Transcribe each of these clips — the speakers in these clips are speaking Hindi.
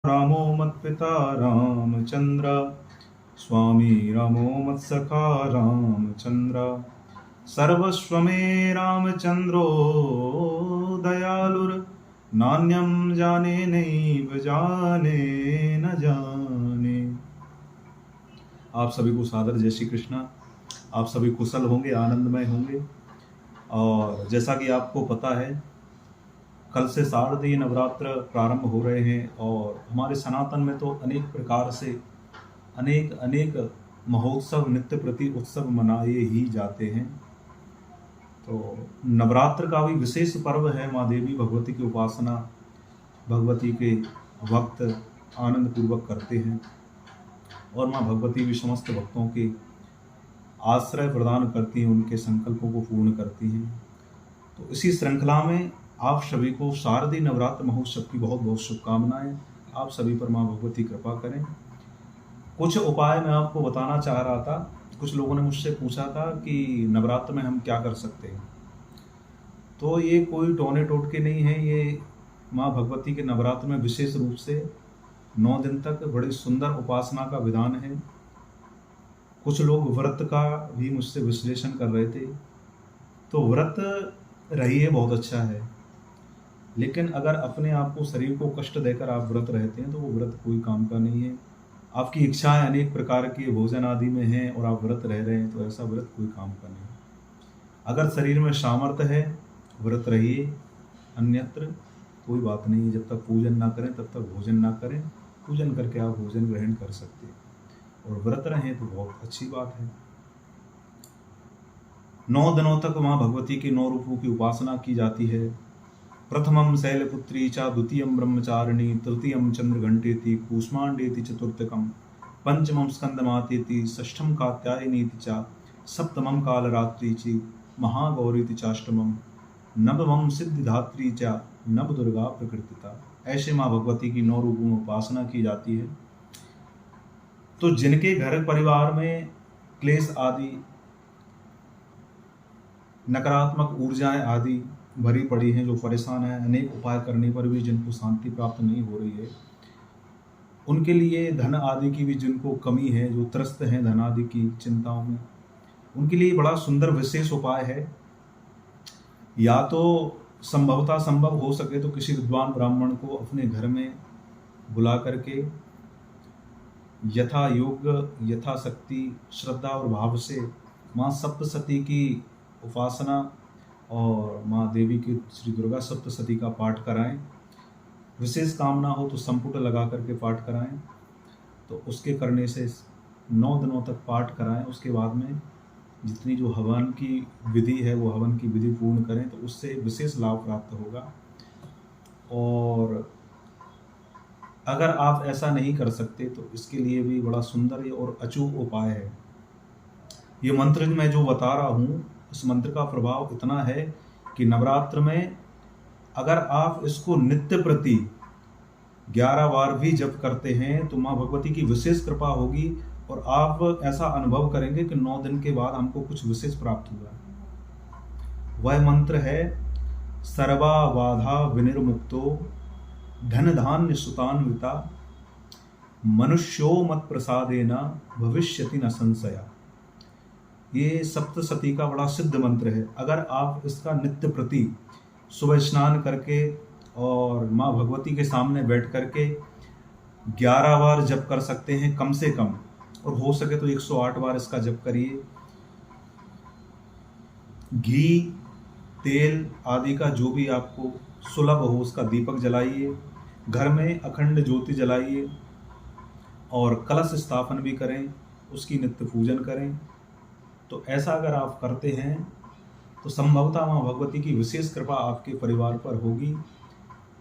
रामो मत्पिता रामचंद्र, स्वामी रामो मत्सखा रामचंद्र, सर्वस्व मे रामचंद्रो दयालुर, नान्यम जाने नैव जाने न जाने। आप सभी को सादर जय श्री कृष्णा। आप सभी कुशल होंगे, आनंदमय होंगे। और जैसा कि आपको पता है, कल से शारदीय नवरात्र प्रारंभ हो रहे हैं और हमारे सनातन में तो अनेक प्रकार से अनेक महोत्सव, नित्य प्रति उत्सव मनाए ही जाते हैं। तो नवरात्र का भी विशेष पर्व है। माँ देवी भगवती की उपासना भगवती के भक्त आनंद पूर्वक करते हैं और माँ भगवती भी समस्त भक्तों के आश्रय प्रदान करती हैं, उनके संकल्पों को पूर्ण करती हैं। तो इसी श्रृंखला में आप सभी को शारदीय नवरात्र महोत्सव की बहुत बहुत शुभकामनाएं। आप सभी पर माँ भगवती कृपा करें। कुछ उपाय मैं आपको बताना चाह रहा था। कुछ लोगों ने मुझसे पूछा था कि नवरात्र में हम क्या कर सकते हैं। तो ये कोई टोने टोटके नहीं है। ये माँ भगवती के नवरात्र में विशेष रूप से 9 दिन तक बड़ी सुंदर उपासना का विधान है। कुछ लोग व्रत का भी मुझसे विश्लेषण कर रहे थे। तो व्रत रहिए, बहुत अच्छा है, लेकिन अगर अपने आप को, शरीर को कष्ट देकर आप व्रत रहते हैं तो वो व्रत कोई काम का नहीं है। आपकी इच्छाएं अनेक प्रकार की भोजन आदि में हैं और आप व्रत रह रहे हैं तो ऐसा व्रत कोई काम का नहीं। अगर शरीर में सामर्थ्य है, व्रत रहिए, अन्यत्र कोई बात नहीं। जब तक पूजन ना करें तब तक भोजन ना करें। पूजन करके आप भोजन ग्रहण कर सकते हैं और व्रत रहें तो बहुत अच्छी बात है। 9 दिनों तक माँ भगवती के 9 रूपों की उपासना की जाती है। प्रथमं शैलपुत्री च, द्वितीयं ब्रह्मचारिणी, तृतीयं चंद्रघंटेति, कूष्मांडेति चतुर्थकं, पंचमं स्कंदमातेति, षष्ठं कात्यायनीति च, सप्तमं कालरात्रि च, महागौरीति चाष्टमं, नवमं सिद्धिदात्री च, नवदुर्गा प्रकृतिता। ऐसे माँ भगवती की 9 रूपों में उपासना की जाती है। तो जिनके घर परिवार में क्लेश आदि, नकारात्मक ऊर्जाएं आदि भरी पड़ी हैं, जो परेशान हैं, अनेक उपाय करने पर भी जिनको शांति प्राप्त नहीं हो रही है, उनके लिए धन आदि की भी जिनको कमी है, जो त्रस्त हैं धन आदि की चिंताओं में, उनके लिए बड़ा सुंदर विशेष उपाय है। या तो संभवतः संभव हो सके तो किसी विद्वान ब्राह्मण को अपने घर में बुला करके यथा योग्य, यथाशक्ति, श्रद्धा और भाव से माँ सप्तशती की उपासना और माँ देवी की श्री दुर्गा सप्तशती का पाठ कराएं। विशेष कामना हो तो संपुट लगा करके पाठ कराएं। तो उसके करने से 9 दिनों तक पाठ कराएं। उसके बाद में जितनी जो हवन की विधि है वो हवन की विधि पूर्ण करें तो उससे विशेष लाभ प्राप्त होगा। और अगर आप ऐसा नहीं कर सकते तो इसके लिए भी बड़ा सुंदर और अचूक उपाय है। ये मंत्र मैं जो बता रहा हूँ, इस मंत्र का प्रभाव इतना है कि नवरात्र में अगर आप इसको नित्य प्रति 11 बार भी जप करते हैं तो माँ भगवती की विशेष कृपा होगी और आप ऐसा अनुभव करेंगे कि 9 दिन के बाद हमको कुछ विशेष प्राप्त हुआ। वह मंत्र है, सर्वा बाधा विनिर्मुक्तो धन धान्य सुतान्विता, मनुष्यो मत प्रसादेन भविष्यति न संशया। ये सप्तशती का बड़ा सिद्ध मंत्र है। अगर आप इसका नित्य प्रति सुबह स्नान करके और माँ भगवती के सामने बैठ करके 11 बार जप कर सकते हैं कम से कम, और हो सके तो 108 बार इसका जप करिए। घी, तेल आदि का जो भी आपको सुलभ हो उसका दीपक जलाइए। घर में अखंड ज्योति जलाइए और कलश स्थापन भी करें, उसकी नित्य पूजन करें। तो ऐसा अगर आप करते हैं तो संभवतः माँ भगवती की विशेष कृपा आपके परिवार पर होगी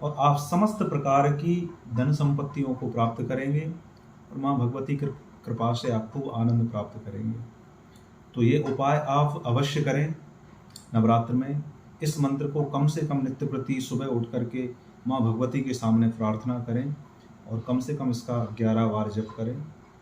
और आप समस्त प्रकार की धन संपत्तियों को प्राप्त करेंगे और माँ भगवती की कृपा से आपको आनंद प्राप्त करेंगे। तो ये उपाय आप अवश्य करें नवरात्र में। इस मंत्र को कम से कम नित्य प्रति सुबह उठ करके माँ भगवती के सामने प्रार्थना करें और कम से कम इसका 11 बार जप करें।